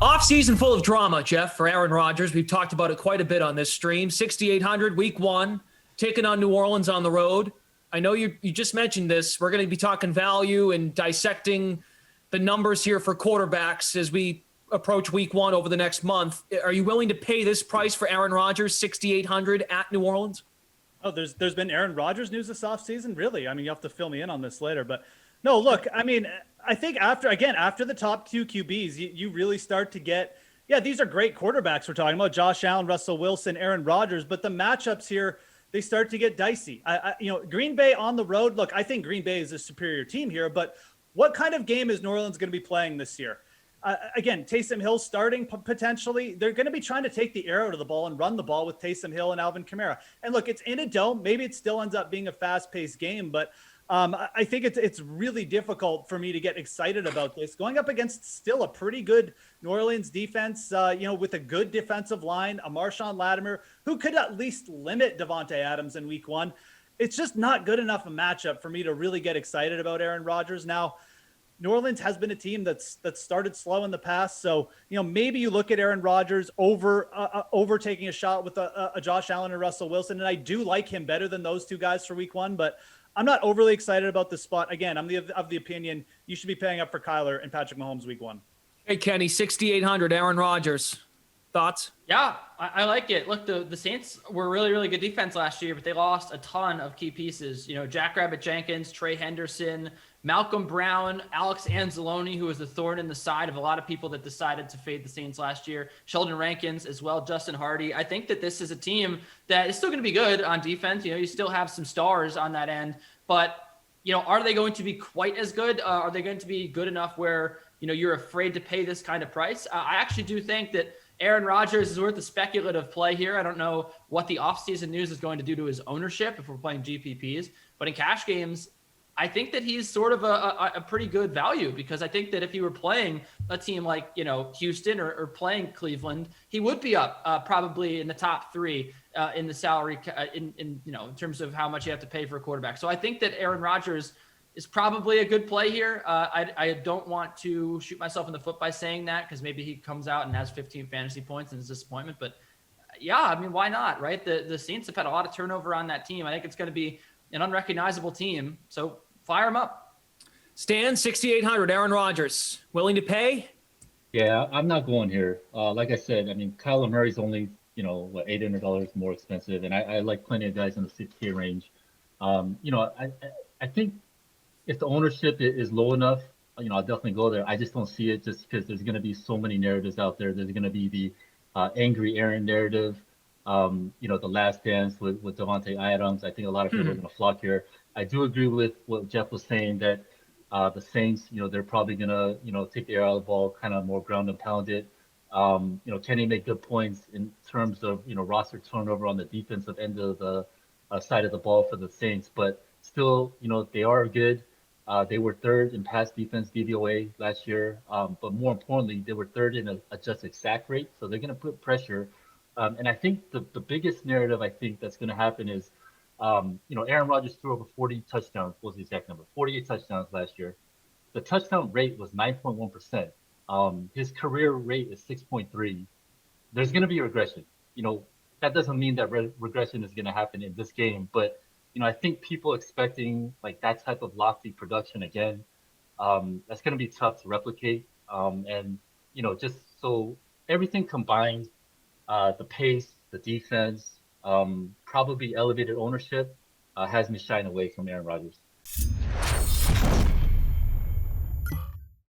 Off-season full of drama, Geoff, for Aaron Rodgers. We've talked about it quite a bit on this stream. 6,800 week one, taking on New Orleans on the road. I know you just mentioned this. We're going to be talking value and dissecting the numbers here for quarterbacks as we approach week one over the next month. Are you willing to pay this price for Aaron Rodgers, 6,800 at New Orleans? Oh, there's been Aaron Rodgers news this offseason? Really? I mean, you have to fill me in on this later. But no, look, I mean, I think after the top two QBs, you really start to get, yeah, these are great quarterbacks we're talking about, Josh Allen, Russell Wilson, Aaron Rodgers, but the matchups here, they start to get dicey. Green Bay on the road, look, I think Green Bay is a superior team here, but what kind of game is New Orleans going to be playing this year? Again, Taysom Hill starting potentially. They're going to be trying to take the air out of the ball and run the ball with Taysom Hill and Alvin Kamara. And look, it's in a dome. Maybe it still ends up being a fast-paced game, but I think it's really difficult for me to get excited about this. Going up against still a pretty good New Orleans defense, with a good defensive line, a Marshawn Lattimore, who could at least limit Devontae Adams in week one. It's just not good enough a matchup for me to really get excited about Aaron Rodgers. Now, New Orleans has been a team that's started slow in the past. So, maybe you look at Aaron Rodgers over taking a shot with a Josh Allen and Russell Wilson. And I do like him better than those two guys for week one, but I'm not overly excited about this spot. Again, I'm of the opinion you should be paying up for Kyler and Patrick Mahomes week one. Hey, Kenny, 6,800, Aaron Rodgers. Thoughts? Yeah, I like it. Look, the Saints were really, really good defense last year, but they lost a ton of key pieces. Jackrabbit Jenkins, Trey Henderson, Malcolm Brown, Alex Anzalone, who was the thorn in the side of a lot of people that decided to fade the Saints last year. Sheldon Rankins as well, Justin Hardy. I think that this is a team that is still going to be good on defense. You still have some stars on that end, but are they going to be quite as good? Are they going to be good enough where, you're afraid to pay this kind of price? I actually do think that Aaron Rodgers is worth a speculative play here. I don't know what the offseason news is going to do to his ownership if we're playing GPPs, but in cash games, I think that he's sort of a pretty good value, because I think that if he were playing a team like, Houston or playing Cleveland, he would be up probably in the top three in the salary in terms of how much you have to pay for a quarterback. So I think that Aaron Rodgers is probably a good play here. I don't want to shoot myself in the foot by saying that, because maybe he comes out and has 15 fantasy points and is a disappointment. But yeah, I mean, why not, right? The Saints have had a lot of turnover on that team. I think it's going to be an unrecognizable team. So fire him up. Stan, 6,800, Aaron Rodgers. Willing to pay? Yeah, I'm not going here. Like I said, I mean, Kyler Murray's only, $800 more expensive. And I like plenty of guys in the 6K range. I think if the ownership is low enough, I'll definitely go there. I just don't see it, just because there's going to be so many narratives out there. There's going to be the angry Aaron narrative, the last dance with Devontae Adams. I think a lot of people are going to flock here. I do agree with what Geoff was saying, that the Saints, they're probably going to, take the air out of the ball, kind of more ground and pound it. Kenny made good points in terms of, roster turnover on the defensive end of the side of the ball for the Saints, but still, they are good. They were third in pass defense DVOA last year, but more importantly, they were third in adjusted sack rate. So they're going to put pressure. And I think the biggest narrative I think that's going to happen is, Aaron Rodgers threw over 40 touchdowns. What was the exact number? 48 touchdowns last year. The touchdown rate was 9.1%. His career rate is 6.3. There's going to be regression. That doesn't mean that regression is going to happen in this game, but I think people expecting like that type of lofty production again, that's going to be tough to replicate. And just so everything combined, the pace, the defense, probably elevated ownership, has me shying away from Aaron Rodgers.